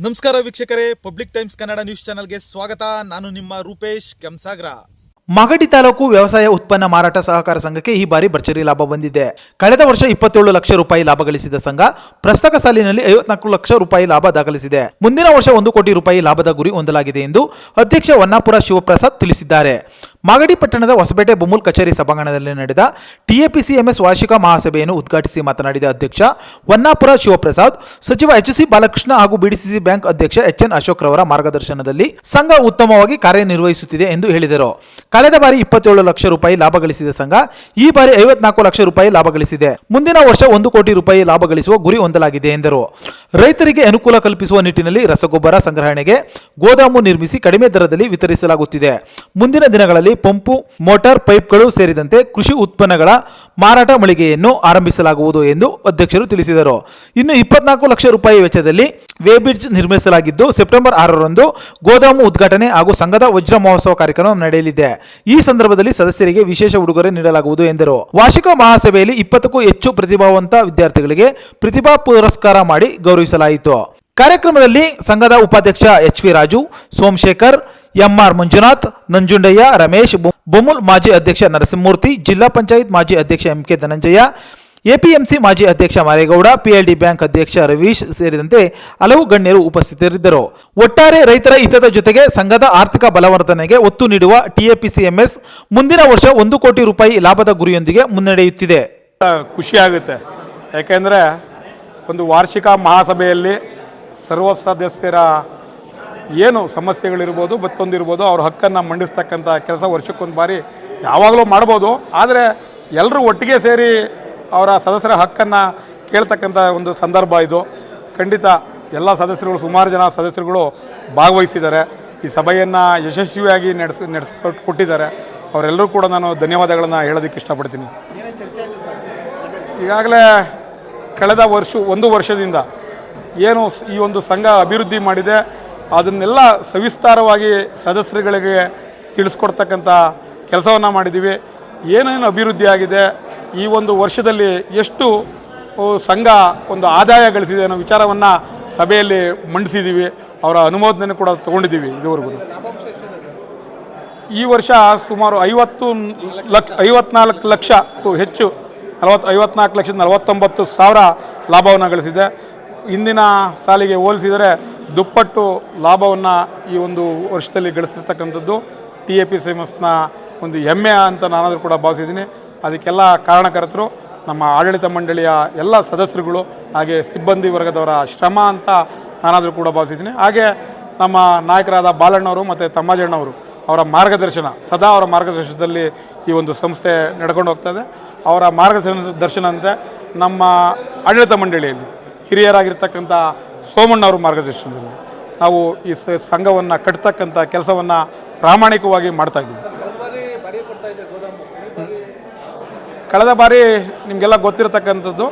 ನಮಸ್ಕಾರ ವೀಕ್ಷಕರೇ, public times Kannada news ಚಾನೆಲ್ಗೆ ಸ್ವಾಗತ. ನಾನು ನಿಮ್ಮ ರೂಪೇಶ್ ಕೆಂಸಾಗ್ರ. ಮಾಗಡಿ ತಾಲೂಕು ವ್ಯವಸಾಯ ಉತ್ಪನ್ನ ಮಾರಾಟ ಸಹಕಾರ ಸಂಘಕ್ಕೆ ಈ ಬಾರಿ ಭರ್ಜರಿ ಲಾಭ ಬಂದಿದೆ. ಕಳೆದ ವರ್ಷ 27 ಲಕ್ಷ ರೂಪಾಯಿ ಲಾಭ ಗಳಿಸಿದ ಸಂಘ ಪ್ರಸಕ್ತ ಸಾಲಿನಲ್ಲಿ 54 ಲಕ್ಷ ರೂಪಾಯಿ ಲಾಭ ದಾಖಲಿಸಿದೆ. ಮುಂದಿನ ವರ್ಷ 1 ಕೋಟಿ ರೂಪಾಯಿ ಲಾಭದ ಗುರಿ ಹೊಂದಲಾಗಿದೆ ಎಂದು ಅಧ್ಯಕ್ಷ ವನ್ನಾಪುರ ಶಿವಪ್ರಸಾದ್ ತಿಳಿಸಿದ್ದಾರೆ. ಮಾಗಡಿ ಪಟ್ಟಣದ ಹೊಸಪೇಟೆ ಬೊಮ್ಮುಲ್ ಕಚೇರಿ ಸಭಾಂಗಣದಲ್ಲಿ ನಡೆದ ಟಿಎಪಿಸಿಎಂಎಸ್ ವಾರ್ಷಿಕ ಮಹಾಸಭೆಯನ್ನು ಉದ್ಘಾಟಿಸಿ ಮಾತನಾಡಿದ ಅಧ್ಯಕ್ಷ ವನ್ನಾಪುರ ಶಿವಪ್ರಸಾದ್, ಸಚಿವ ಎಚ್.ಸಿ. ಬಾಲಕೃಷ್ಣ ಹಾಗೂ ಬಿಡಿಸಿಸಿ ಬ್ಯಾಂಕ್ ಅಧ್ಯಕ್ಷ ಎಚ್.ಎನ್. ಅಶೋಕ್ ರವರ ಮಾರ್ಗದರ್ಶನದಲ್ಲಿ ಸಂಘ ಉತ್ತಮವಾಗಿ ಕಾರ್ಯನಿರ್ವಹಿಸುತ್ತಿದೆ ಎಂದು ಹೇಳಿದರು. ಕಳೆದ ಬಾರಿ 27 ಲಕ್ಷ ರೂಪಾಯಿ ಲಾಭ ಗಳಿಸಿದ ಸಂಘ ಈ ಬಾರಿ 54 ಲಕ್ಷ ರೂಪಾಯಿ ಲಾಭ ಗಳಿಸಿದೆ. ಮುಂದಿನ ವರ್ಷ 1 ಕೋಟಿ ರೂಪಾಯಿ ಲಾಭ ಗಳಿಸುವ ಗುರಿ ಹೊಂದಲಾಗಿದೆ ಎಂದರು. ರೈತರಿಗೆ ಅನುಕೂಲ ಕಲ್ಪಿಸುವ ನಿಟ್ಟಿನಲ್ಲಿ ರಸಗೊಬ್ಬರ ಸಂಗ್ರಹಣೆಗೆ ಗೋದಾಮು ನಿರ್ಮಿಸಿ ಕಡಿಮೆ ದರದಲ್ಲಿ ವಿತರಿಸಲಾಗುತ್ತಿದೆ. ಮುಂದಿನ ದಿನಗಳಲ್ಲಿ ಪಂಪು, ಮೋಟಾರ್, ಪೈಪ್ಗಳು ಸೇರಿದಂತೆ ಕೃಷಿ ಉತ್ಪನ್ನಗಳ ಮಾರಾಟ ಮಳಿಗೆಯನ್ನು ಆರಂಭಿಸಲಾಗುವುದು ಎಂದು ಅಧ್ಯಕ್ಷರು ತಿಳಿಸಿದರು. ಇನ್ನು 24 ಲಕ್ಷ ರೂಪಾಯಿ ವೆಚ್ಚದಲ್ಲಿ ವೇಬ್ರಿಡ್ಜ್ ನಿರ್ಮಿಸಲಾಗಿದ್ದು ಸೆಪ್ಟೆಂಬರ್ 6ರಂದು ಗೋದಾಮು ಉದ್ಘಾಟನೆ ಹಾಗೂ ಸಂಘದ ವಜ್ರ ಮಹೋತ್ಸವ ಕಾರ್ಯಕ್ರಮ ನಡೆಯಲಿದೆ. ಈ ಸಂದರ್ಭದಲ್ಲಿ ಸದಸ್ಯರಿಗೆ ವಿಶೇಷ ಉಡುಗೊರೆ ನೀಡಲಾಗುವುದು ಎಂದರು. ವಾರ್ಷಿಕ ಮಹಾಸಭೆಯಲ್ಲಿ 20ಕ್ಕೂ ಹೆಚ್ಚು ಪ್ರತಿಭಾವಂತ ವಿದ್ಯಾರ್ಥಿಗಳಿಗೆ ಪ್ರತಿಭಾ ಪುರಸ್ಕಾರ ಮಾಡಿ ಗೌರವಿಸಲಾಯಿತು. ಕಾರ್ಯಕ್ರಮದಲ್ಲಿ ಸಂಘದ ಉಪಾಧ್ಯಕ್ಷ ಎಚ್.ವಿ. ರಾಜು, ಸೋಮಶೇಖರ್, ಎಂ.ಆರ್. ಮಂಜುನಾಥ್, ನಂಜುಂಡಯ್ಯ, ರಮೇಶ್, ಬೊಮ್ಮುಲ್ ಮಾಜಿ ಅಧ್ಯಕ್ಷ ನರಸಿಂಹಮೂರ್ತಿ, ಜಿಲ್ಲಾ ಪಂಚಾಯತ್ ಮಾಜಿ ಅಧ್ಯಕ್ಷ ಎಂ.ಕೆ. ಧನಂಜಯ, ಎಪಿಎಂಸಿ ಮಾಜಿ ಅಧ್ಯಕ್ಷ ಮಾರೇಗೌಡ, ಪಿಎಲ್ಡಿ ಬ್ಯಾಂಕ್ ಅಧ್ಯಕ್ಷ ರವೀಶ್ ಸೇರಿದಂತೆ ಹಲವು ಗಣ್ಯರು ಉಪಸ್ಥಿತರಿದ್ದರು. ಒಟ್ಟಾರೆ ರೈತರ ಹಿತದ ಜೊತೆಗೆ ಸಂಘದ ಆರ್ಥಿಕ ಬಲವರ್ಧನೆಗೆ ಒತ್ತು ನೀಡುವ ಟಿಎಪಿಸಿಎಂಎಸ್ ಮುಂದಿನ ವರ್ಷ 1 ಕೋಟಿ ರೂಪಾಯಿ ಲಾಭದ ಗುರಿಯೊಂದಿಗೆ ಮುನ್ನಡೆಯುತ್ತಿದೆ. ಖುಷಿ ಆಗುತ್ತೆ. ಯಾಕೆಂದರೆ ಒಂದು ವಾರ್ಷಿಕ ಮಹಾಸಭೆಯಲ್ಲಿ ಸರ್ವ ಸದಸ್ಯರ ಏನು ಸಮಸ್ಯೆಗಳಿರ್ಬೋದು, ಮತ್ತೊಂದಿರ್ಬೋದು, ಅವ್ರ ಹಕ್ಕನ್ನು ಮಂಡಿಸ್ತಕ್ಕಂಥ ಕೆಲಸ ವರ್ಷಕ್ಕೊಂದು ಬಾರಿ ಯಾವಾಗಲೂ ಮಾಡ್ಬೋದು. ಆದರೆ ಎಲ್ಲರೂ ಒಟ್ಟಿಗೆ ಸೇರಿ ಅವರ ಸದಸ್ಯರ ಹಕ್ಕನ್ನು ಕೇಳ್ತಕ್ಕಂಥ ಒಂದು ಸಂದರ್ಭ ಇದು. ಖಂಡಿತ ಎಲ್ಲ ಸದಸ್ಯರುಗಳು, ಸುಮಾರು ಜನ ಸದಸ್ಯರುಗಳು ಭಾಗವಹಿಸಿದ್ದಾರೆ. ಈ ಸಭೆಯನ್ನು ಯಶಸ್ವಿಯಾಗಿ ನಡೆಸಿಕೊಟ್ಟಿದ್ದಾರೆ. ಅವರೆಲ್ಲರೂ ಕೂಡ ನಾನು ಧನ್ಯವಾದಗಳನ್ನು ಹೇಳೋದಕ್ಕೆ ಇಷ್ಟಪಡ್ತೀನಿ. ಈಗಾಗಲೇ ಕಳೆದ ಒಂದು ವರ್ಷದಿಂದ ಏನು ಈ ಒಂದು ಸಂಘ ಅಭಿವೃದ್ಧಿ ಮಾಡಿದೆ ಅದನ್ನೆಲ್ಲ ಸವಿಸ್ತಾರವಾಗಿ ಸದಸ್ಯರುಗಳಿಗೆ ತಿಳಿಸ್ಕೊಡ್ತಕ್ಕಂಥ ಕೆಲಸವನ್ನು ಮಾಡಿದ್ದೀವಿ. ಏನೇನು ಅಭಿವೃದ್ಧಿ ಆಗಿದೆ, ಈ ಒಂದು ವರ್ಷದಲ್ಲಿ ಎಷ್ಟು ಸಂಘ ಒಂದು ಆದಾಯ ಗಳಿಸಿದೆ ಅನ್ನೋ ವಿಚಾರವನ್ನು ಸಭೆಯಲ್ಲಿ ಮಂಡಿಸಿದ್ದೀವಿ. ಅವರ ಅನುಮೋದನೆ ಕೂಡ ತೊಗೊಂಡಿದ್ದೀವಿ. ಇದುವರೆಗೂ ಈ ವರ್ಷ ಸುಮಾರು 54 ಲಕ್ಷಕ್ಕೂ ಹೆಚ್ಚು 54,49,000 ಲಾಭವನ್ನು ಗಳಿಸಿದೆ. ಹಿಂದಿನ ಸಾಲಿಗೆ ಹೋಲಿಸಿದರೆ ದುಪ್ಪಟ್ಟು ಲಾಭವನ್ನು ಈ ಒಂದು ವರ್ಷದಲ್ಲಿ ಗಳಿಸಿರ್ತಕ್ಕಂಥದ್ದು ಟಿಎಪಿಸಿಎಂಎಸ್ನ ಒಂದು ಹೆಮ್ಮೆ ಅಂತ ನಾನಾದರೂ ಕೂಡ ಭಾವಿಸಿದ್ದೀನಿ. ಅದಕ್ಕೆಲ್ಲ ಕಾರಣಕರ್ತರು ನಮ್ಮ ಆಡಳಿತ ಮಂಡಳಿಯ ಎಲ್ಲ ಸದಸ್ಯರುಗಳು, ಹಾಗೆ ಸಿಬ್ಬಂದಿ ವರ್ಗದವರ ಶ್ರಮ ಅಂತ ನಾನಾದರೂ ಕೂಡ ಭಾವಿಸಿದ್ದೀನಿ. ಹಾಗೆ ನಮ್ಮ ನಾಯಕರಾದ ಬಾಲಣ್ಣವರು ಮತ್ತು ತಮ್ಮಾಜಣ್ಣವರು ಅವರ ಮಾರ್ಗದರ್ಶನ, ಸದಾ ಅವರ ಮಾರ್ಗದರ್ಶನದಲ್ಲಿ ಈ ಒಂದು ಸಂಸ್ಥೆ ನಡ್ಕೊಂಡು ಹೋಗ್ತದೆ. ಅವರ ಮಾರ್ಗದರ್ಶನದಂತೆ ನಮ್ಮ ಆಡಳಿತ ಮಂಡಳಿಯಲ್ಲಿ ಹಿರಿಯರಾಗಿರ್ತಕ್ಕಂಥ ಸೋಮಣ್ಣವ್ರ ಮಾರ್ಗದರ್ಶನದಲ್ಲಿ ನಾವು ಈ ಸಂಘವನ್ನು ಕಟ್ತಕ್ಕಂಥ ಕೆಲಸವನ್ನು ಪ್ರಾಮಾಣಿಕವಾಗಿ ಮಾಡ್ತಾಯಿದ್ದೀವಿ. ಕಳೆದ ಬಾರಿ ನಿಮಗೆಲ್ಲ ಗೊತ್ತಿರತಕ್ಕಂಥದ್ದು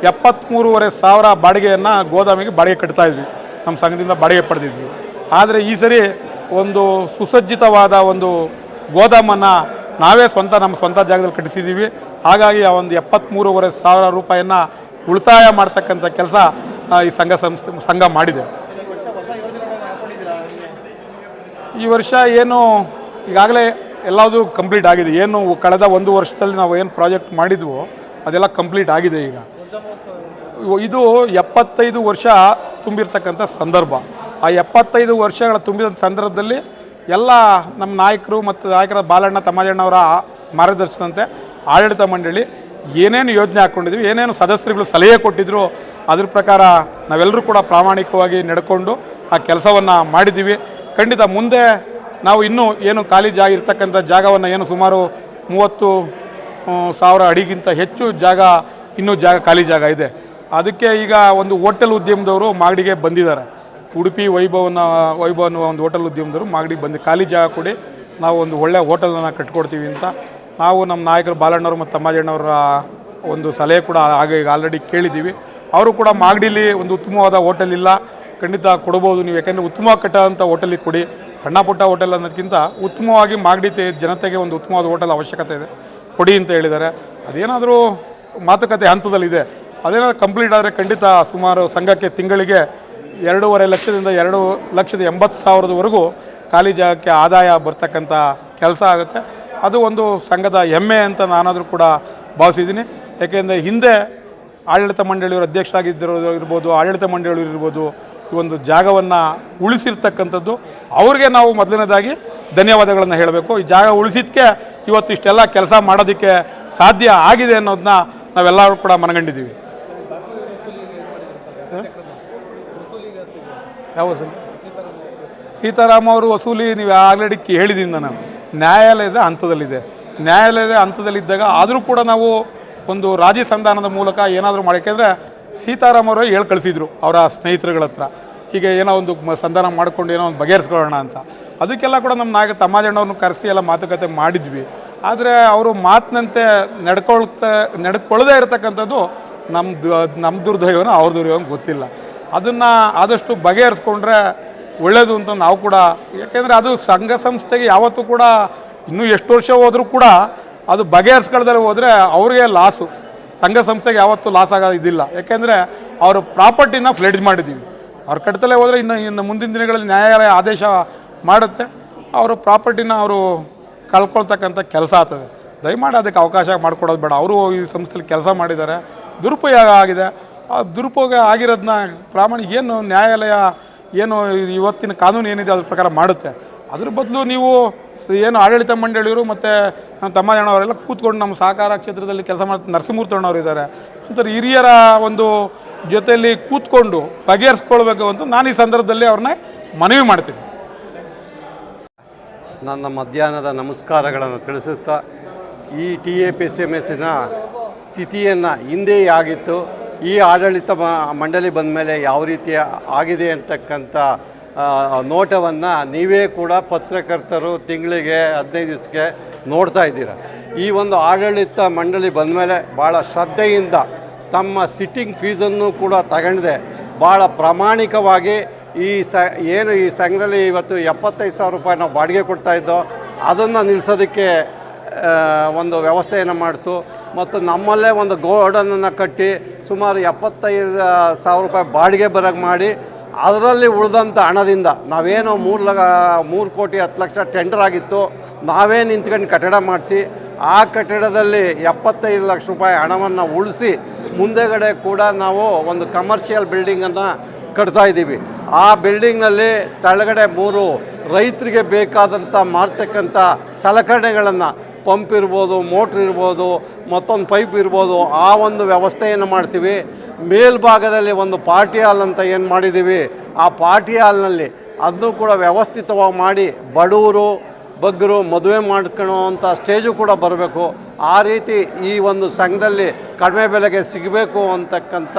73,500 ಬಾಡಿಗೆಯನ್ನು ಗೋದಾಮಿಗೆ ಬಾಡಿಗೆ ಕಟ್ತಾಯಿದ್ವಿ. ನಮ್ಮ ಸಂಘದಿಂದ ಬಾಡಿಗೆ ಪಡೆದಿದ್ವಿ. ಆದರೆ ಈ ಸರಿ ಒಂದು ಸುಸಜ್ಜಿತವಾದ ಒಂದು ಗೋದಾಮನ್ನು ನಾವೇ ನಮ್ಮ ಸ್ವಂತ ಜಾಗದಲ್ಲಿ ಕಟ್ಟಿಸಿದ್ದೀವಿ. ಹಾಗಾಗಿ ಆ ಒಂದು 73,500 ರೂಪಾಯಿಯನ್ನು ಉಳಿತಾಯ ಮಾಡ್ತಕ್ಕಂಥ ಕೆಲಸ ಈ ಸಂಘ ಮಾಡಿದೆ. ಈ ವರ್ಷ ಏನು ಈಗಾಗಲೇ ಎಲ್ಲದೂ ಕಂಪ್ಲೀಟ್ ಆಗಿದೆ. ಏನು ಕಳೆದ ಒಂದು ವರ್ಷದಲ್ಲಿ ನಾವು ಏನು ಪ್ರಾಜೆಕ್ಟ್ ಮಾಡಿದ್ವೋ ಅದೆಲ್ಲ ಕಂಪ್ಲೀಟ್ ಆಗಿದೆ. ಈಗ ಇದು 75 ವರ್ಷ ತುಂಬಿರ್ತಕ್ಕಂಥ ಸಂದರ್ಭ. ಆ 75 ವರ್ಷಗಳ ತುಂಬಿದ ಸಂದರ್ಭದಲ್ಲಿ ಎಲ್ಲ ನಮ್ಮ ನಾಯಕರು ಮತ್ತು ನಾಯಕರ ಬಾಲಣ್ಣ, ತಮ್ಮಾಜಣ್ಣವರ ಮಾರ್ಗದರ್ಶನದಂತೆ ಆಡಳಿತ ಮಂಡಳಿ ಏನೇನು ಯೋಜನೆ ಹಾಕ್ಕೊಂಡಿದ್ವಿ, ಏನೇನು ಸದಸ್ಯರುಗಳು ಸಲಹೆ ಕೊಟ್ಟಿದ್ರು ಅದ್ರ ಪ್ರಕಾರ ನಾವೆಲ್ಲರೂ ಕೂಡ ಪ್ರಾಮಾಣಿಕವಾಗಿ ನಡ್ಕೊಂಡು ಆ ಕೆಲಸವನ್ನು ಮಾಡಿದ್ದೀವಿ. ಖಂಡಿತ ಮುಂದೆ ನಾವು ಇನ್ನೂ ಏನು ಖಾಲಿ ಜಾಗ ಇರ್ತಕ್ಕಂಥ ಜಾಗವನ್ನು ಏನು ಸುಮಾರು 30,000 ಅಡಿಗಿಂತ ಹೆಚ್ಚು ಜಾಗ ಖಾಲಿ ಜಾಗ ಇದೆ. ಅದಕ್ಕೆ ಈಗ ಒಂದು ಹೋಟೆಲ್ ಉದ್ಯಮದವರು ಮಾಗಡಿಗೆ ಬಂದಿದ್ದಾರೆ. ಉಡುಪಿ ವೈಭವ ಅನ್ನೋ ಒಂದು ಹೋಟೆಲ್ ಉದ್ಯಮದವರು ಮಾಗಡಿಗೆ ಬಂದು ಖಾಲಿ ಜಾಗ ಕೊಡಿ, ನಾವು ಒಂದು ಒಳ್ಳೆಯ ಹೋಟೆಲನ್ನು ಕಟ್ಕೊಡ್ತೀವಿ ಅಂತ ನಾವು ನಮ್ಮ ನಾಯಕರು ಬಾಲಣ್ಣವರು ಮತ್ತು ತಮ್ಮಾಜಣ್ಣವರ ಒಂದು ಸಲಹೆ ಕೂಡ ಈಗ ಆಲ್ರೆಡಿ ಕೇಳಿದ್ದೀವಿ. ಅವರು ಕೂಡ ಮಾಗಡಿಲಿ ಒಂದು ಉತ್ತಮವಾದ ಹೋಟೆಲ್ ಇಲ್ಲ, ಖಂಡಿತ ಕೊಡ್ಬೋದು ನೀವು, ಯಾಕೆಂದರೆ ಉತ್ತಮವಾಗಿ ಕಟ್ಟೋಂಥ ಹೋಟೆಲಿಗೆ ಕೊಡಿ. ಸಣ್ಣ ಪುಟ್ಟ ಹೋಟೆಲ್ ಅನ್ನೋದಕ್ಕಿಂತ ಉತ್ತಮವಾಗಿ ಮಾಗಡಿ ಜನತೆಗೆ ಒಂದು ಉತ್ತಮವಾದ ಹೋಟೆಲ್ ಅವಶ್ಯಕತೆ ಇದೆ, ಕೊಡಿ ಅಂತ ಹೇಳಿದ್ದಾರೆ. ಅದೇನಾದರೂ ಮಾತುಕತೆ ಹಂತದಲ್ಲಿದೆ. ಅದೇನಾದರೂ ಕಂಪ್ಲೀಟ್ ಆದರೆ ಖಂಡಿತ ಸುಮಾರು ಸಂಘಕ್ಕೆ ತಿಂಗಳಿಗೆ 2.5 ಲಕ್ಷದಿಂದ 2,80,000ವರೆಗೂ ಖಾಲಿ ಜಾಗಕ್ಕೆ ಆದಾಯ ಬರ್ತಕ್ಕಂಥ ಕೆಲಸ ಆಗುತ್ತೆ. ಅದು ಒಂದು ಸಂಘದ ಹೆಮ್ಮೆ ಅಂತ ನಾನಾದರೂ ಕೂಡ ಭಾವಿಸಿದ್ದೀನಿ. ಯಾಕೆಂದರೆ ಹಿಂದೆ ಆಡಳಿತ ಮಂಡಳಿಯವರು ಅಧ್ಯಕ್ಷರಾಗಿದ್ದರು ಇರ್ಬೋದು, ಆಡಳಿತ ಮಂಡಳಿಯವರು ಇರ್ಬೋದು, ಈ ಒಂದು ಜಾಗವನ್ನು ಉಳಿಸಿರ್ತಕ್ಕಂಥದ್ದು ಅವ್ರಿಗೆ ನಾವು ಮೊದಲನೇದಾಗಿ ಧನ್ಯವಾದಗಳನ್ನು ಹೇಳಬೇಕು. ಈ ಜಾಗ ಉಳಿಸಿದ್ದಕ್ಕೆ ಇವತ್ತು ಇಷ್ಟೆಲ್ಲ ಕೆಲಸ ಮಾಡೋದಕ್ಕೆ ಸಾಧ್ಯ ಆಗಿದೆ ಅನ್ನೋದನ್ನ ನಾವೆಲ್ಲರೂ ಕೂಡ ಮನಗಂಡಿದ್ದೀವಿ. ಯಾವ ವಸೂಲಿ? ಸೀತಾರಾಮ್ ಅವರು ವಸೂಲಿ ನೀವು ಆಲ್ರೆಡಿ ಹೇಳಿದ್ದೀನಿ ನಾನು, ನ್ಯಾಯಾಲಯದ ಹಂತದಲ್ಲಿದೆ. ನ್ಯಾಯಾಲಯದ ಹಂತದಲ್ಲಿದ್ದಾಗ ಆದರೂ ಕೂಡ ನಾವು ಒಂದು ರಾಜಿ ಸಂಧಾನದ ಮೂಲಕ ಏನಾದರೂ ಮಾಡಿ, ಯಾಕೆಂದರೆ ಸೀತಾರಾಮ್ ಅವರು ಹೇಳಿ ಕಳಿಸಿದ್ರು ಅವರ ಸ್ನೇಹಿತರುಗಳ ಹತ್ರ, ಹೀಗೆ ಏನೋ ಒಂದು ಸಂಧಾನ ಮಾಡಿಕೊಂಡು ಏನೋ ಒಂದು ಬಗೆಹರಿಸ್ಕೊಳ್ಳೋಣ ಅಂತ. ಅದಕ್ಕೆಲ್ಲ ಕೂಡ ನಮ್ಮ ನಾಯಕ ತಮ್ಮಾಜಣ್ಣವ್ರನ್ನ ಕರೆಸಿ ಎಲ್ಲ ಮಾತುಕತೆ ಮಾಡಿದ್ವಿ. ಆದರೆ ಅವರು ಮಾತಿನಂತೆ ನಡ್ಕೊಳ್ಳದೇ ಇರತಕ್ಕಂಥದ್ದು ನಮ್ಮ ದುರ್ದೈವನೋ ಅವ್ರ ದುರ್ದೈವನೋ ಗೊತ್ತಿಲ್ಲ. ಅದನ್ನು ಆದಷ್ಟು ಬಗೆಹರಿಸ್ಕೊಂಡ್ರೆ ಒಳ್ಳೆಯದು ಅಂತ ನಾವು ಕೂಡ, ಯಾಕೆಂದರೆ ಅದು ಸಂಘ ಸಂಸ್ಥೆಗೆ ಯಾವತ್ತೂ ಕೂಡ ಇನ್ನೂ ಎಷ್ಟು ವರ್ಷ ಹೋದರೂ ಕೂಡ ಅದು ಬಗೆಹರಿಸ್ಕೊಳ್ದಲ್ಲಿ ಹೋದರೆ ಅವ್ರಿಗೆ ಲಾಸು, ಸಂಘ ಸಂಸ್ಥೆಗೆ ಯಾವತ್ತೂ ಲಾಸ್ ಆಗೋದು ಇದಿಲ್ಲ. ಯಾಕೆಂದರೆ ಅವರು ಪ್ರಾಪರ್ಟಿನ ಫ್ಲೆಡ್ಜ್ ಮಾಡಿದ್ದೀವಿ. ಅವ್ರು ಕಟ್ತಲೇ ಹೋದರೆ ಇನ್ನು ಮುಂದಿನ ದಿನಗಳಲ್ಲಿ ನ್ಯಾಯಾಲಯ ಆದೇಶ ಮಾಡುತ್ತೆ, ಅವರು ಪ್ರಾಪರ್ಟಿನ ಅವರು ಕಳ್ಕೊಳ್ತಕ್ಕಂಥ ಕೆಲಸ ಆಗ್ತದೆ. ದಯಮಾಡಿ ಅದಕ್ಕೆ ಅವಕಾಶ ಮಾಡಿಕೊಡೋದು ಬೇಡ. ಅವರು ಈ ಸಂಸ್ಥೆಯಲ್ಲಿ ಕೆಲಸ ಮಾಡಿದ್ದಾರೆ, ದುರುಪಯೋಗ ಆಗಿದೆ. ಆ ದುರುಪಯೋಗ ಆಗಿರೋದನ್ನ ಪ್ರಾಮಾಣಿಕ ಏನು ನ್ಯಾಯಾಲಯ ಏನು ಇವತ್ತಿನ ಕಾನೂನು ಏನಿದೆ ಅದ್ರ ಪ್ರಕಾರ ಮಾಡುತ್ತೆ. ಅದ್ರ ಬದಲು ನೀವು ಏನು ಆಡಳಿತ ಮಂಡಳಿಯವರು ಮತ್ತು ತಮ್ಮಣ್ಣವರೆಲ್ಲ ಕೂತ್ಕೊಂಡು ನಮ್ಮ ಸಹಕಾರ ಕ್ಷೇತ್ರದಲ್ಲಿ ಕೆಲಸ ಮಾಡ್ತಾ ನರಸಿಂಹಮೂರ್ತಣ್ಣವ್ರು ಇದ್ದಾರೆ ಅಂತಾರೆ, ಹಿರಿಯರ ಒಂದು ಜೊತೆಯಲ್ಲಿ ಕೂತ್ಕೊಂಡು ಬಗೆಹರಿಸ್ಕೊಳ್ಬೇಕು ಅಂತ ನಾನು ಈ ಸಂದರ್ಭದಲ್ಲಿ ಅವ್ರನ್ನ ಮನವಿ ಮಾಡ್ತೀನಿ. ನನ್ನ ಮಧ್ಯಾಹ್ನದ ನಮಸ್ಕಾರಗಳನ್ನು ತಿಳಿಸುತ್ತಾ, ಈ TAPSMSನ ಸ್ಥಿತಿಯನ್ನು ಹಿಂದೆ ಆಗಿತ್ತು, ಈ ಆಡಳಿತ ಮಂಡಳಿ ಬಂದ ಮೇಲೆ ಯಾವ ರೀತಿ ಆಗಿದೆ ಅಂತಕ್ಕಂಥ ನೋಟವನ್ನು ನೀವೇ ಕೂಡ ಪತ್ರಕರ್ತರು ತಿಂಗಳಿಗೆ 15 ದಿವಸಕ್ಕೆ ನೋಡ್ತಾ ಇದ್ದೀರ. ಈ ಒಂದು ಆಡಳಿತ ಮಂಡಳಿ ಬಂದ ಮೇಲೆ ಭಾಳ ಶ್ರದ್ಧೆಯಿಂದ ತಮ್ಮ ಸಿಟ್ಟಿಂಗ್ ಫೀಸನ್ನು ಕೂಡ ತಗೊಂಡಿದೆ. ಭಾಳ ಪ್ರಾಮಾಣಿಕವಾಗಿ ಏನು ಈ ಸಂಘದಲ್ಲಿ ಇವತ್ತು 75,000 ರೂಪಾಯಿ ನಾವು ಬಾಡಿಗೆ ಕೊಡ್ತಾಯಿದ್ದೋ ಅದನ್ನು ನಿಲ್ಲಿಸೋದಕ್ಕೆ ಒಂದು ವ್ಯವಸ್ಥೆಯನ್ನು ಮಾಡ್ತು. ಮತ್ತು ನಮ್ಮಲ್ಲೇ ಒಂದು ಗೋಡನನ್ನು ಕಟ್ಟಿ ಸುಮಾರು 75,000 ರೂಪಾಯಿ ಬಾಡಿಗೆ ಬರೋಕ್ಕೆ ಮಾಡಿ, ಅದರಲ್ಲಿ ಉಳಿದಂಥ ಹಣದಿಂದ ನಾವೇನೋ 3 ಕೋಟಿ 10 ಲಕ್ಷ ಟೆಂಡರ್ ಆಗಿತ್ತು, ನಾವೇ ನಿಂತ್ಕೊಂಡು ಕಟ್ಟಡ ಮಾಡಿಸಿ ಆ ಕಟ್ಟಡದಲ್ಲಿ 75 ಲಕ್ಷ ರೂಪಾಯಿ ಹಣವನ್ನು ಉಳಿಸಿ ಮುಂದೆಗಡೆ ಕೂಡ ನಾವು ಒಂದು ಕಮರ್ಷಿಯಲ್ ಬಿಲ್ಡಿಂಗನ್ನು ಕಟ್ತಾ ಇದ್ದೀವಿ. ಆ ಬಿಲ್ಡಿಂಗ್ನಲ್ಲಿ ಕೆಳಗಡೆ 3 ರೈತರಿಗೆ ಬೇಕಾದಂಥ ಮಾರ್ತಕ್ಕಂಥ ಸಲಕರಣೆಗಳನ್ನು, ಪಂಪ್ ಇರ್ಬೋದು, ಮೋಟ್ರ್ ಇರ್ಬೋದು, ಮತ್ತೊಂದು ಪೈಪ್ ಇರ್ಬೋದು, ಆ ಒಂದು ವ್ಯವಸ್ಥೆಯನ್ನು ಮಾಡ್ತೀವಿ. ಮೇಲ್ಭಾಗದಲ್ಲಿ ಒಂದು ಪಾರ್ಟಿ ಹಾಲ್ ಅಂತ ಏನು ಮಾಡಿದ್ದೀವಿ, ಆ ಪಾರ್ಟಿ ಹಾಲ್ನಲ್ಲಿ ಅದನ್ನು ಕೂಡ ವ್ಯವಸ್ಥಿತವಾಗಿ ಮಾಡಿ ಬಡವರು ಬಗ್ಗರು ಮದುವೆ ಮಾಡ್ಕೊಳ್ಳೋ ಅಂಥ ಸ್ಟೇಜು ಕೂಡ ಬರಬೇಕು. ಆ ರೀತಿ ಈ ಒಂದು ಸಂಘದಲ್ಲಿ ಕಡಿಮೆ ಬೆಲೆಗೆ ಸಿಗಬೇಕು ಅಂತಕ್ಕಂಥ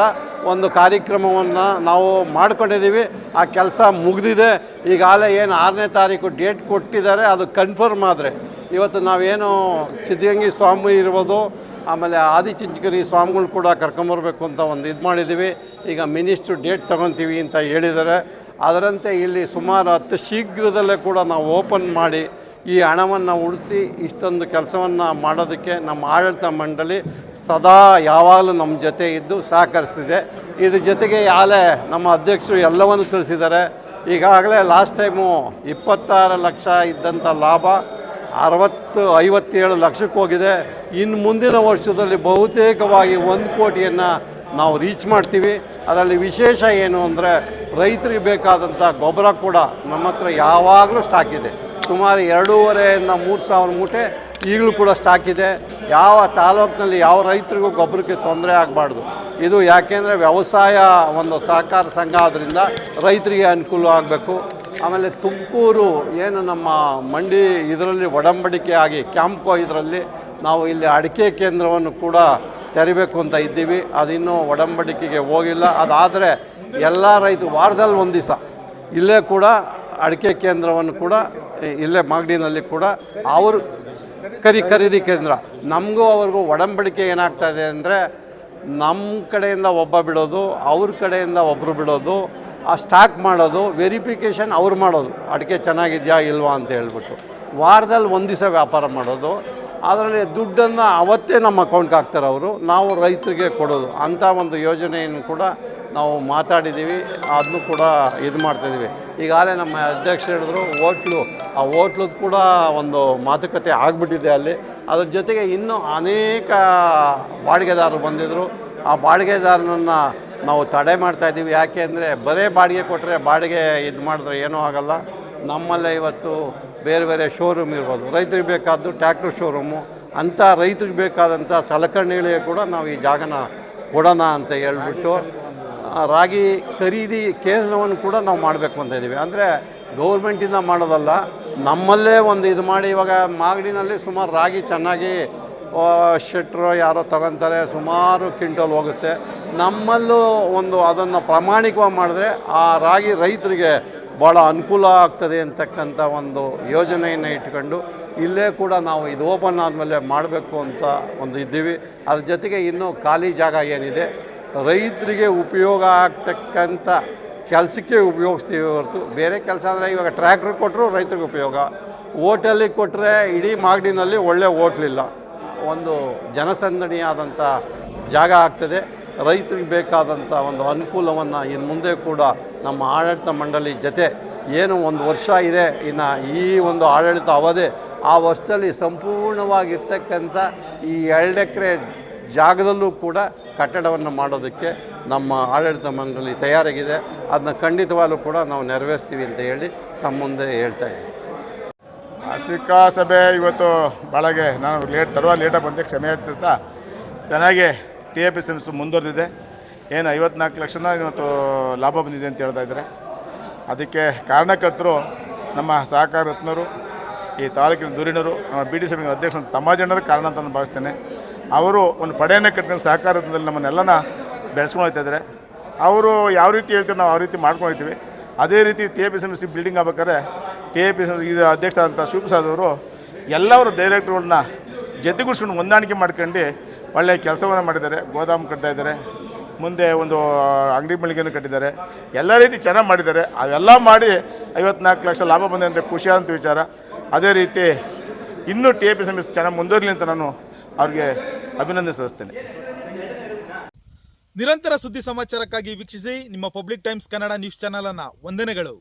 ಒಂದು ಕಾರ್ಯಕ್ರಮವನ್ನು ನಾವು ಮಾಡ್ಕೊಂಡಿದ್ದೀವಿ. ಆ ಕೆಲಸ ಮುಗಿದಿದೆ. ಈಗಾಗಲೇ ಏನು 6ನೇ ತಾರೀಕು ಡೇಟ್ ಕೊಟ್ಟಿದ್ದಾರೆ, ಅದು ಕನ್ಫರ್ಮ್ ಆದರೆ ಇವತ್ತು ನಾವೇನು ಸಿದ್ಧಗಂಗೆ ಸ್ವಾಮಿ ಇರ್ಬೋದು, ಆಮೇಲೆ ಆದಿಚುಂಚನಗಿರಿ ಸ್ವಾಮಿಗಳು ಕೂಡ ಕರ್ಕೊಂಬರ್ಬೇಕು ಅಂತ ಒಂದು ಇದು ಮಾಡಿದ್ದೀವಿ. ಈಗ ಮಿನಿಸ್ಟ್ರು ಡೇಟ್ ತೊಗೊತೀವಿ ಅಂತ ಹೇಳಿದ್ದಾರೆ. ಅದರಂತೆ ಇಲ್ಲಿ ಸುಮಾರು 10 ಶೀಘ್ರದಲ್ಲೇ ಕೂಡ ನಾವು ಓಪನ್ ಮಾಡಿ ಈ ಹಣವನ್ನು ಉಳಿಸಿ ಇಷ್ಟೊಂದು ಕೆಲಸವನ್ನು ಮಾಡೋದಕ್ಕೆ ನಮ್ಮ ಆಡಳಿತ ಮಂಡಳಿ ಸದಾ ಯಾವಾಗಲೂ ನಮ್ಮ ಜೊತೆ ಇದ್ದು ಸಹಕರಿಸ್ತಿದೆ. ಇದ್ರ ಜೊತೆಗೆ ಯಾಲೇ ನಮ್ಮ ಅಧ್ಯಕ್ಷರು ಎಲ್ಲವನ್ನು ತಿಳಿಸಿದ್ದಾರೆ. ಈಗಾಗಲೇ ಲಾಸ್ಟ್ ಟೈಮು 26 ಲಕ್ಷ ಇದ್ದಂಥ ಲಾಭ 57 ಲಕ್ಷಕ್ಕೆ ಹೋಗಿದೆ. ಇನ್ನು ಮುಂದಿನ ವರ್ಷದಲ್ಲಿ ಬಹುತೇಕವಾಗಿ 1 ಕೋಟಿಯನ್ನು ನಾವು ರೀಚ್ ಮಾಡ್ತೀವಿ. ಅದರಲ್ಲಿ ವಿಶೇಷ ಏನು ಅಂದರೆ ರೈತರಿಗೆ ಬೇಕಾದಂಥ ಗೊಬ್ಬರ ಕೂಡ ನಮ್ಮ ಹತ್ರ ಯಾವಾಗಲೂ ಸ್ಟಾಕ್ ಇದೆ. ಸುಮಾರು 2,500 3 ಸಾವಿರ ಮೂಟೆ ಈಗಲೂ ಕೂಡ ಸ್ಟಾಕ್ ಇದೆ. ಯಾವ ತಾಲೂಕಿನಲ್ಲಿ ಯಾವ ರೈತರಿಗೂ ಗೊಬ್ಬರಕ್ಕೆ ತೊಂದರೆ ಆಗಬಾರ್ದು. ಇದು ಯಾಕೆಂದರೆ ವ್ಯವಸಾಯ ಒಂದು ಸಹಕಾರ ಸಂಘ ಆದ್ದರಿಂದ ರೈತರಿಗೆ ಅನುಕೂಲ ಆಗಬೇಕು. ಆಮೇಲೆ ತುಮಕೂರು ಏನು ನಮ್ಮ ಮಂಡಿ ಇದರಲ್ಲಿ ಒಡಂಬಡಿಕೆ ಆಗಿ ಕ್ಯಾಂಪ್ಕೋ ಇದರಲ್ಲಿ ನಾವು ಇಲ್ಲಿ ಅಡಿಕೆ ಕೇಂದ್ರವನ್ನು ಕೂಡ ತೆರಿಬೇಕು ಅಂತ ಇದ್ದೀವಿ. ಅದಿನ್ನೂ ಒಡಂಬಡಿಕೆಗೆ ಹೋಗಿಲ್ಲ. ಅದಾದರೆ ಎಲ್ಲ ರೈತರು ವಾರದಲ್ಲಿ 1 ದಿವಸ ಇಲ್ಲೇ ಕೂಡ ಅಡಿಕೆ ಕೇಂದ್ರವನ್ನು ಕೂಡ ಇಲ್ಲೇ ಮಾಗಡಿನಲ್ಲಿ ಕೂಡ ಅವರು ಖರೀದಿ ಕೇಂದ್ರ. ನಮಗೂ ಅವ್ರಿಗೂ ಒಡಂಬಡಿಕೆ ಏನಾಗ್ತಾಯಿದೆ ಅಂದರೆ ನಮ್ಮ ಕಡೆಯಿಂದ ಒಬ್ಬ ಬಿಡೋದು, ಅವ್ರ ಕಡೆಯಿಂದ ಒಬ್ಬರು ಬಿಡೋದು, ಆ ಸ್ಟಾಕ್ ಮಾಡೋದು, ವೆರಿಫಿಕೇಷನ್ ಅವ್ರು ಮಾಡೋದು, ಅಡಿಕೆ ಚೆನ್ನಾಗಿದೆಯಾ ಇಲ್ವಾ ಅಂತ ಹೇಳ್ಬಿಟ್ಟು ವಾರದಲ್ಲಿ 1 ದಿವಸ ವ್ಯಾಪಾರ ಮಾಡೋದು. ಅದರಲ್ಲಿ ದುಡ್ಡನ್ನು ಅವತ್ತೇ ನಮ್ಮ ಅಕೌಂಟ್ಗೆ ಹಾಕ್ತಾರೆ ಅವರು, ನಾವು ರೈತರಿಗೆ ಕೊಡೋದು. ಅಂಥ ಒಂದು ಯೋಜನೆಯನ್ನು ಕೂಡ ನಾವು ಮಾತಾಡಿದ್ದೀವಿ, ಅದನ್ನು ಕೂಡ ಇದು ಮಾಡ್ತಾಯಿದ್ದೀವಿ. ಈಗಾಗಲೇ ನಮ್ಮ ಅಧ್ಯಕ್ಷರು ಹೇಳಿದ್ರು ಆ ಹೋಟ್ಲದ್ದು ಕೂಡ ಒಂದು ಮಾತುಕತೆ ಆಗಿಬಿಟ್ಟಿದೆ ಅಲ್ಲಿ. ಅದ್ರ ಜೊತೆಗೆ ಇನ್ನೂ ಅನೇಕ ಬಾಡಿಗೆದಾರರು ಬಂದಿದ್ದರು. ಆ ಬಾಡಿಗೆದಾರನನ್ನು ನಾವು ತಡೆ ಮಾಡ್ತಾಯಿದ್ದೀವಿ. ಯಾಕೆ ಅಂದರೆ ಬರೇ ಬಾಡಿಗೆ ಕೊಟ್ಟರೆ ಬಾಡಿಗೆ ಇದು ಮಾಡಿದ್ರೆ ಏನೂ ಆಗೋಲ್ಲ. ನಮ್ಮಲ್ಲೇ ಇವತ್ತು ಬೇರೆ ಬೇರೆ ಶೋರೂಮ್ ಇರ್ಬೋದು, ರೈತರಿಗೆ ಬೇಕಾದ್ದು ಟ್ಯಾಕ್ಟ್ರ್ ಶೋರೂಮು, ಅಂಥ ರೈತರಿಗೆ ಬೇಕಾದಂಥ ಸಲಕರಣೆಗಳಿಗೆ ಕೂಡ ನಾವು ಈ ಜಾಗನ ಕೊಡೋಣ ಅಂತ ಹೇಳ್ಬಿಟ್ಟು ರಾಗಿ ಖರೀದಿ ಕೇಂದ್ರವನ್ನು ಕೂಡ ನಾವು ಮಾಡಬೇಕು ಅಂತ ಇದ್ದೀವಿ. ಅಂದರೆ ಗೌರ್ಮೆಂಟಿಂದ ಮಾಡೋದಲ್ಲ, ನಮ್ಮಲ್ಲೇ ಒಂದು ಇದು ಮಾಡಿ. ಇವಾಗ ಮಾಗಡಿನಲ್ಲಿ ಸುಮಾರು ರಾಗಿ ಚೆನ್ನಾಗಿ ಶೆಟ್ರು ಯಾರೋ ತಗೊತಾರೆ, ಸುಮಾರು ಕ್ವಿಂಟಲ್ ಹೋಗುತ್ತೆ. ನಮ್ಮಲ್ಲೂ ಒಂದು ಅದನ್ನು ಪ್ರಾಮಾಣಿಕವಾಗಿ ಮಾಡಿದ್ರೆ ಆ ರಾಗಿ ರೈತರಿಗೆ ಭಾಳ ಅನುಕೂಲ ಆಗ್ತದೆ ಅಂತಕ್ಕಂಥ ಒಂದು ಯೋಜನೆಯನ್ನು ಇಟ್ಕೊಂಡು ಇಲ್ಲೇ ಕೂಡ ನಾವು ಇದು ಓಪನ್ ಆದಮೇಲೆ ಮಾಡಬೇಕು ಅಂತ ಒಂದು ಇದ್ದೀವಿ. ಅದ್ರ ಜೊತೆಗೆ ಇನ್ನೂ ಖಾಲಿ ಜಾಗ ಏನಿದೆ ರೈತರಿಗೆ ಉಪಯೋಗ ಆಗ್ತಕ್ಕಂಥ ಕೆಲಸಕ್ಕೆ ಉಪಯೋಗಿಸ್ತೀವಿ ಹೊರತು ಬೇರೆ ಕೆಲಸ ಅಂದರೆ ಇವಾಗ ಟ್ರ್ಯಾಕ್ಟ್ರ್ ಕೊಟ್ಟರು ರೈತರಿಗೆ ಉಪಯೋಗ, ಹೋಟೆಲಿಗೆ ಕೊಟ್ಟರೆ ಇಡೀ ಮಾಗಡಿನಲ್ಲಿ ಒಳ್ಳೆ ಹೋಟ್ಲಿಲ್ಲ, ಒಂದು ಜನಸಂದಣಿಯಾದಂಥ ಜಾಗ ಆಗ್ತದೆ. ರೈತರಿಗೆ ಬೇಕಾದಂಥ ಒಂದು ಅನುಕೂಲವನ್ನು ಇನ್ನು ಮುಂದೆ ಕೂಡ ನಮ್ಮ ಆಡಳಿತ ಮಂಡಳಿ ಜೊತೆ ಏನು ಒಂದು ವರ್ಷ ಇದೆ ಇನ್ನು ಈ ಒಂದು ಆಡಳಿತ ಅವಧಿ, ಆ ವರ್ಷದಲ್ಲಿ ಸಂಪೂರ್ಣವಾಗಿರ್ತಕ್ಕಂಥ ಈ 2 ಎಕರೆ ಜಾಗದಲ್ಲೂ ಕೂಡ ಕಟ್ಟಡವನ್ನು ಮಾಡೋದಕ್ಕೆ ನಮ್ಮ ಆಡಳಿತ ಮಂಡಳಿ ತಯಾರಾಗಿದೆ. ಅದನ್ನ ಖಂಡಿತವಾಗಲೂ ಕೂಡ ನಾವು ನೆರವೇರಿಸ್ತೀವಿ ಅಂತ ಹೇಳಿ ತಮ್ಮ ಮುಂದೆ ಹೇಳ್ತಾ ಇದ್ದೀವಿ. ವಾರ್ಷಿಕ ಸಭೆ ಇವತ್ತು ಭಾಳಗೆ ನಾನು ಲೇಟಾಗಿ ಬಂದೆ, ಕ್ಷಮೆ ಯಾಚಿಸ್ತಾ ಚೆನ್ನಾಗಿ TAPSMS ಮುಂದುವರೆದಿದೆ. ಏನು 54 ಲಕ್ಷನ ಇವತ್ತು ಲಾಭ ಬಂದಿದೆ ಅಂತ ಹೇಳ್ತಾ ಇದ್ದಾರೆ. ಅದಕ್ಕೆ ಕಾರಣಕರ್ತರು ನಮ್ಮ ಸಹಕಾರ ರತ್ನರು, ಈ ತಾಲೂಕಿನ ಧುರೀಣರು, ನಮ್ಮ BDC ಅಧ್ಯಕ್ಷ ತಮ್ಮಾಜಣ್ಣರು ಕಾರಣ ಅಂತ ನಾನು ಭಾವಿಸ್ತೇನೆ. ಅವರು ಒಂದು ಪಡೆಯನ್ನು ಕಟ್ಕೊಂಡು ಸಹಕಾರ ರತ್ನದಲ್ಲಿ ನಮ್ಮನ್ನೆಲ್ಲನ ಬೆಳೆಸ್ಕೊಂಡು ಹೋಗ್ತಾ ಇದ್ದಾರೆ. ಅವರು ಯಾವ ರೀತಿ ಹೇಳ್ತಾರೆ ನಾವು ಆ ರೀತಿ ಮಾಡ್ಕೊಂಡಿರ್ತೀವಿ. ಅದೇ ರೀತಿ TAPSMS ಬಿಲ್ಡಿಂಗ್ ಆಗ್ಬೇಕಾದ್ರೆ TAPSMS ಇದು ಅಧ್ಯಕ್ಷ ಅಂತ ಶಿವಪ್ರಸಾದ್ ಅವರು ಎಲ್ಲರೂ ಡೈರೆಕ್ಟ್ರುಗಳನ್ನ ಜೊತೆಗೂಡಿಸ್ಕೊಂಡು ಹೊಂದಾಣಿಕೆ ಮಾಡ್ಕೊಂಡು ಒಳ್ಳೆಯ ಕೆಲಸವನ್ನು ಮಾಡಿದ್ದಾರೆ. ಗೋದಾಮು ಕಟ್ತಾ ಇದ್ದಾರೆ, ಮುಂದೆ ಒಂದು ಅಂಗಡಿ ಮಳಿಗೆಯನ್ನು ಕಟ್ಟಿದ್ದಾರೆ, ಎಲ್ಲ ರೀತಿ ಚೆನ್ನಾಗಿ ಮಾಡಿದ್ದಾರೆ. ಅವೆಲ್ಲ ಮಾಡಿ 54 ಲಕ್ಷ ಲಾಭ ಬಂದಿದೆ ಅಂತ ಖುಷಿಯಾದಂಥ ವಿಚಾರ. ಅದೇ ರೀತಿ ಇನ್ನೂ TAPSMS ಚೆನ್ನಾಗಿ ಮುಂದುವರಲಿ ಅಂತ ನಾನು ಅವ್ರಿಗೆ ಅಭಿನಂದನೆ ಸಲ್ಲಿಸ್ತೇನೆ. ನಿರಂತರ ಸುದ್ದಿ ಸಮಾಚಾರಕ್ಕಾಗಿ ವೀಕ್ಷಿಸಿ ನಿಮ್ಮ public times Kannada news channel ಅನ್ನು. ವಂದನೆಗಳು.